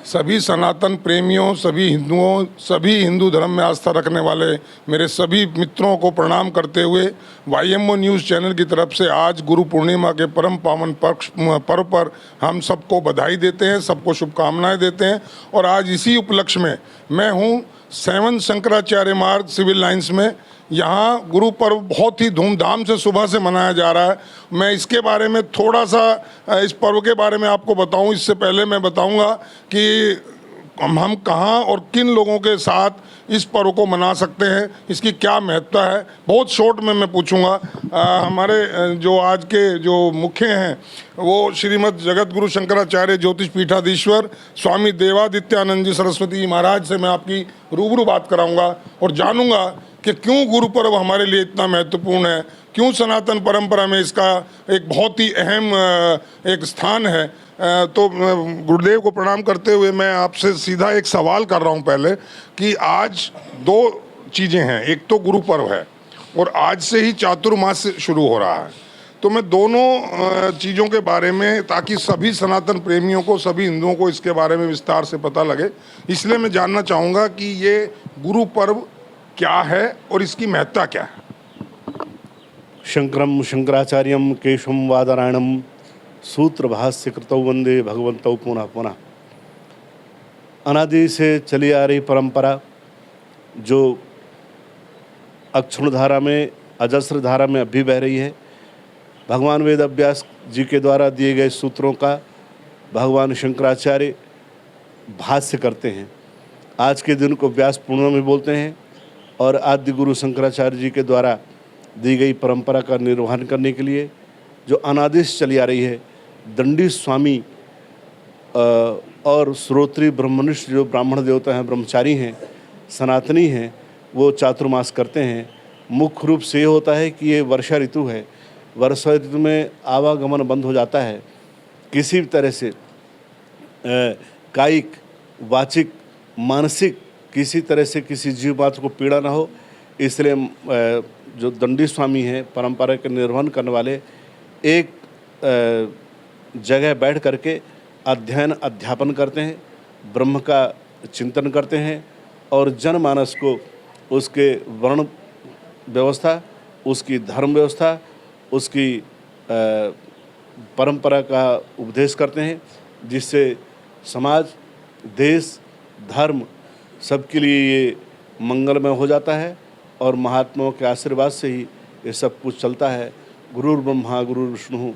सभी सनातन प्रेमियों, सभी हिंदुओं, सभी हिंदू धर्म में आस्था रखने वाले मेरे सभी मित्रों को प्रणाम करते हुए YMO न्यूज़ चैनल की तरफ से आज गुरु पूर्णिमा के परम पावन पर्व पर हम सबको बधाई देते हैं, सबको शुभकामनाएं देते हैं। और आज इसी उपलक्ष्य में मैं हूँ 7 शंकराचार्य मार्ग सिविल लाइंस में। यहाँ गुरु पर्व बहुत ही धूमधाम से सुबह से मनाया जा रहा है। मैं इसके बारे में थोड़ा सा इस पर्व के बारे में आपको बताऊं, इससे पहले मैं बताऊंगा कि हम कहाँ और किन लोगों के साथ इस पर्व को मना सकते हैं, इसकी क्या महत्ता है। बहुत शॉर्ट में मैं पूछूंगा। हमारे जो आज के जो मुख्य हैं वो श्रीमद जगत गुरु शंकराचार्य ज्योतिष पीठाधीश्वर स्वामी देवादित्यानंद जी सरस्वती महाराज से मैं आपकी रूबरू बात कराऊंगा और जानूंगा कि क्यों गुरु पर्व हमारे लिए इतना महत्वपूर्ण है, क्यों सनातन परंपरा में इसका एक बहुत ही अहम एक स्थान है। तो गुरुदेव को प्रणाम करते हुए मैं आपसे सीधा एक सवाल कर रहा हूं पहले कि आज 2 चीज़ें हैं। एक तो गुरु पर्व है और आज से ही चातुर्मास शुरू हो रहा है। तो मैं दोनों चीज़ों के बारे में, ताकि सभी सनातन प्रेमियों को, सभी हिंदुओं को इसके बारे में विस्तार से पता लगे, इसलिए मैं जानना चाहूँगा कि ये गुरु पर्व क्या है और इसकी महत्ता क्या है। शंकरम शंकराचार्यम केशवम वादरायणम सूत्र भाष्य कृतौ वंदे भगवंतौ पुनः पुनः। अनादि से चली आ रही परंपरा जो अक्षुण धारा में, अजस्र धारा में अभी बह रही है, भगवान वेद व्यास जी के द्वारा दिए गए सूत्रों का भगवान शंकराचार्य भाष्य करते हैं। आज के दिन को व्यास पूर्णिमा में बोलते हैं और आदि गुरु शंकराचार्य जी के द्वारा दी गई परंपरा का निर्वहन करने के लिए जो अनादि से चली आ रही है, दंडी स्वामी और श्रोत्री ब्रह्मनिष्ठ जो ब्राह्मण देवता हैं, ब्रह्मचारी हैं, सनातनी हैं, वो चातुर्मास करते हैं। मुख्य रूप से ये होता है कि ये वर्षा ऋतु है। वर्षा ऋतु में आवागमन बंद हो जाता है, किसी भी तरह से कायिक, वाचिक, मानसिक किसी तरह से किसी जीव मात्र को पीड़ा ना हो। इसलिए जो दंडी स्वामी हैं, परंपरा के निर्वहन करने वाले, एक जगह बैठ करके अध्ययन अध्यापन करते हैं, ब्रह्म का चिंतन करते हैं और जनमानस को उसके वर्ण व्यवस्था, उसकी धर्म व्यवस्था, उसकी परंपरा का उपदेश करते हैं, जिससे समाज, देश, धर्म सबके लिए ये मंगलमय हो जाता है और महात्माओं के आशीर्वाद से ही ये सब कुछ चलता है। गुरुर् ब्रह्मा गुरुर् विष्णु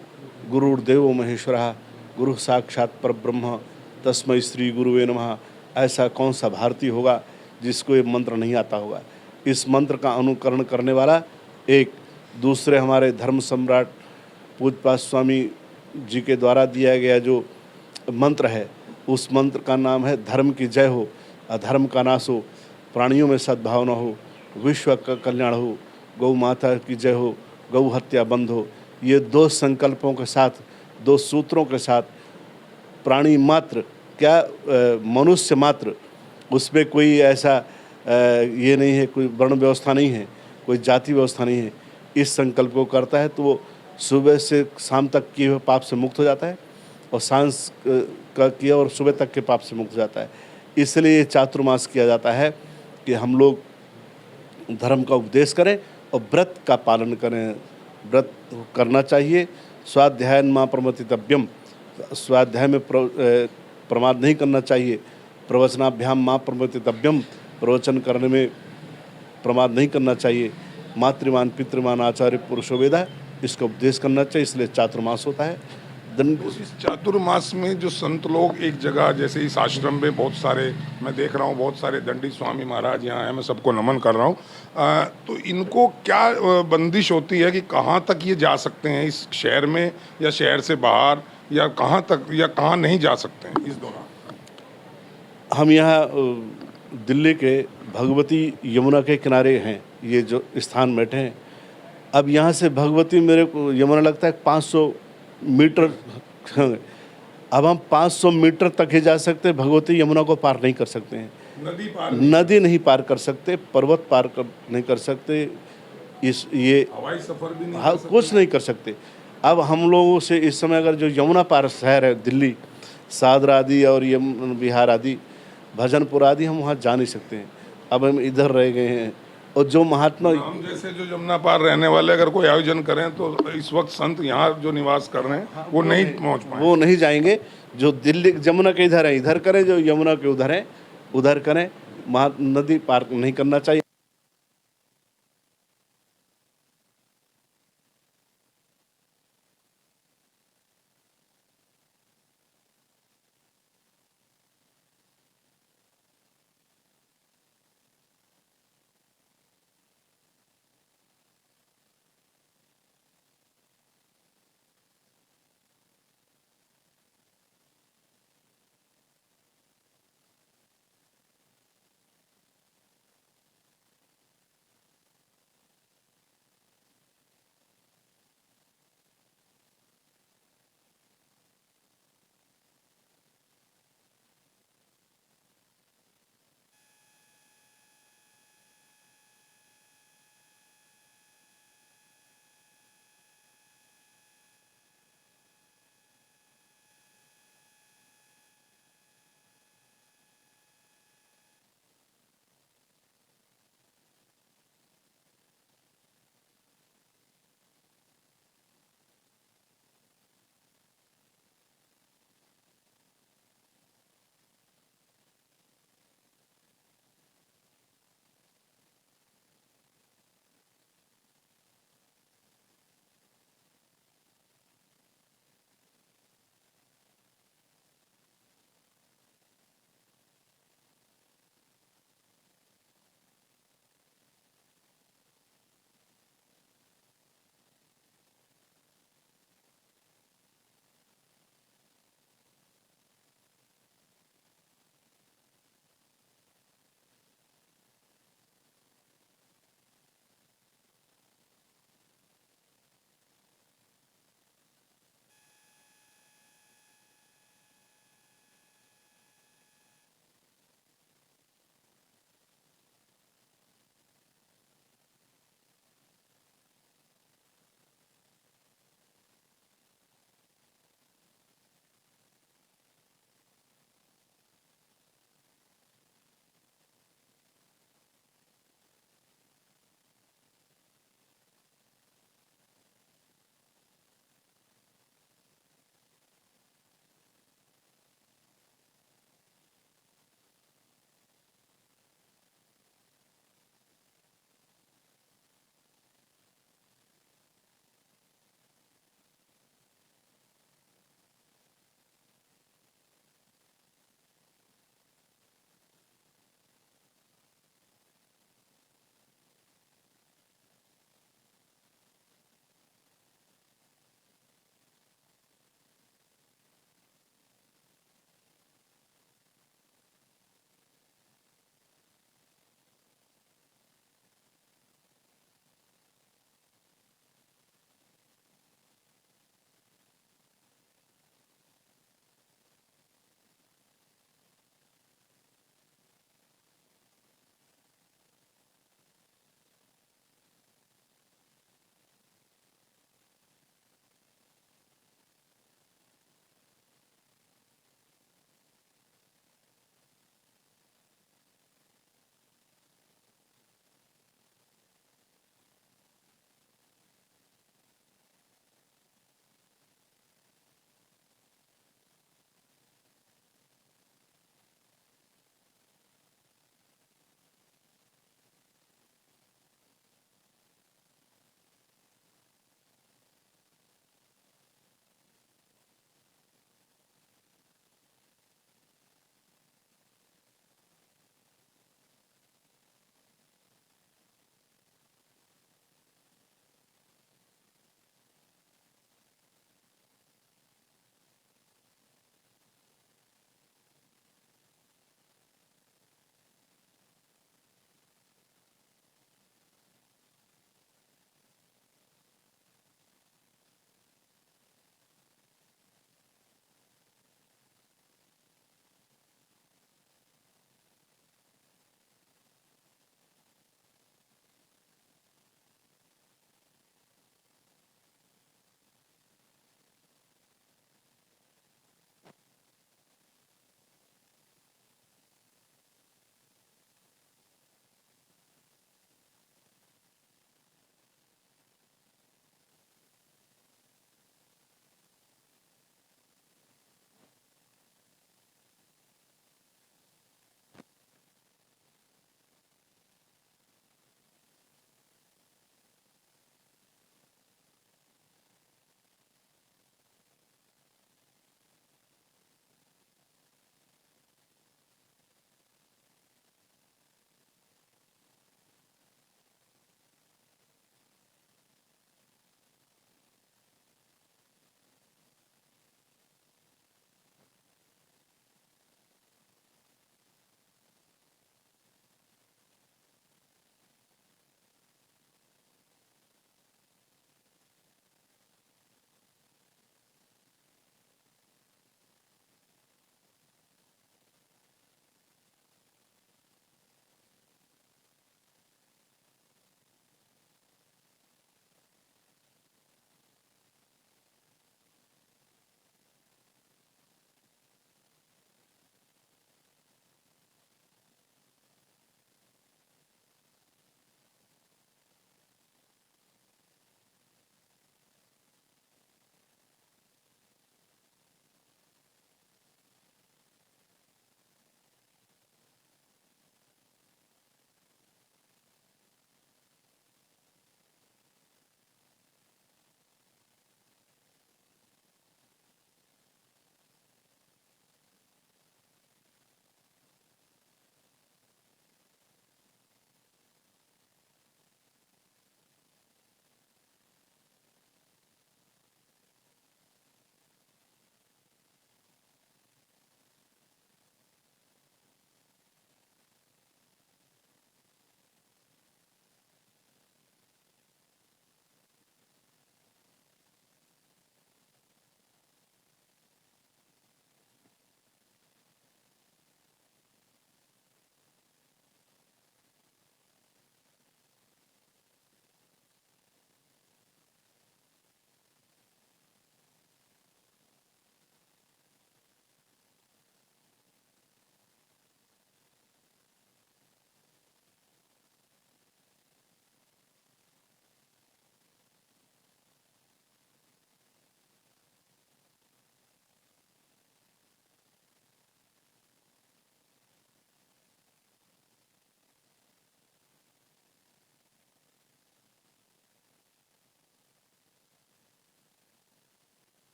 गुरुर्देवो महेश्वरः गुरु साक्षात परब्रह्म तस्मै श्री गुरुवे नमः। ऐसा कौन सा भारतीय होगा जिसको ये मंत्र नहीं आता होगा। इस मंत्र का अनुकरण करने वाला एक दूसरे हमारे धर्म सम्राट पूज्यपाद स्वामी जी के द्वारा दिया गया जो मंत्र है, उस मंत्र का नाम है धर्म की जय हो, अधर्म का नाश हो, प्राणियों में सद्भावना हो, विश्व का कल्याण हो, गौ माता की जय हो, गौ हत्या बंद हो। ये 2 संकल्पों के साथ, 2 सूत्रों के साथ प्राणी मात्र क्या, मनुष्य मात्र, उसमें कोई ऐसा ये नहीं है, कोई वर्ण व्यवस्था नहीं है, कोई जाति व्यवस्था नहीं है, इस संकल्प को करता है तो वो सुबह से शाम तक किए हुए पाप से मुक्त हो जाता है और सांस का किया और सुबह तक के पाप से मुक्त हो जाता है। इसलिए ये चातुर्मास किया जाता है कि हम लोग धर्म का उपदेश करें और व्रत का पालन करें। व्रत करना चाहिए। स्वाध्याय मां प्रमथितव्यम, स्वाध्याय में प्रमाद नहीं करना चाहिए। प्रवचनाभ्याम मां प्रमथितव्यम, प्रवचन करने में प्रमाद नहीं करना चाहिए। मातृमान पितृमान आचार्य पुरुषो वेदा, इसका उपदेश करना चाहिए। इसलिए चातुर्मास होता है। इस चातुर्मास में जो संत लोग एक जगह, जैसे इस आश्रम में बहुत सारे मैं देख रहा हूँ, बहुत सारे दंडी स्वामी महाराज यहाँ हैं, मैं सबको नमन कर रहा हूँ। तो इनको क्या बंदिश होती है कि कहाँ तक ये जा सकते हैं इस शहर में, या शहर से बाहर, या कहाँ तक, या कहाँ नहीं जा सकते हैं इस दौरान? हम यहाँ दिल्ली के भगवती यमुना के किनारे हैं, ये जो स्थान बैठे हैं। अब यहाँ से भगवती मेरे को यमुना लगता है 500 मीटर। अब हम 500 मीटर तक ही जा सकते, भगवती यमुना को पार नहीं कर सकते हैं। नदी नहीं पार कर सकते, पर्वत पार नहीं कर सकते, ये हवाई सफर भी नहीं हाँ, कुछ नहीं कर सकते। अब हम लोगों से इस समय अगर जो यमुना पार शहर है दिल्ली, सादरा आदि और यम विहार आदि, भजनपुर आदि हम वहाँ जा नहीं सकते हैं। अब हम इधर रह गए हैं। और जो महात्मा हम जैसे जो जमुना पार रहने वाले अगर कोई आयोजन करें तो इस वक्त संत यहाँ जो निवास कर रहे हैं वो नहीं पहुँच पाए। वो नहीं जाएंगे। जो दिल्ली जमुना के इधर है इधर करें, जो यमुना के उधर है उधर करें। नदी पार नहीं करना चाहिए।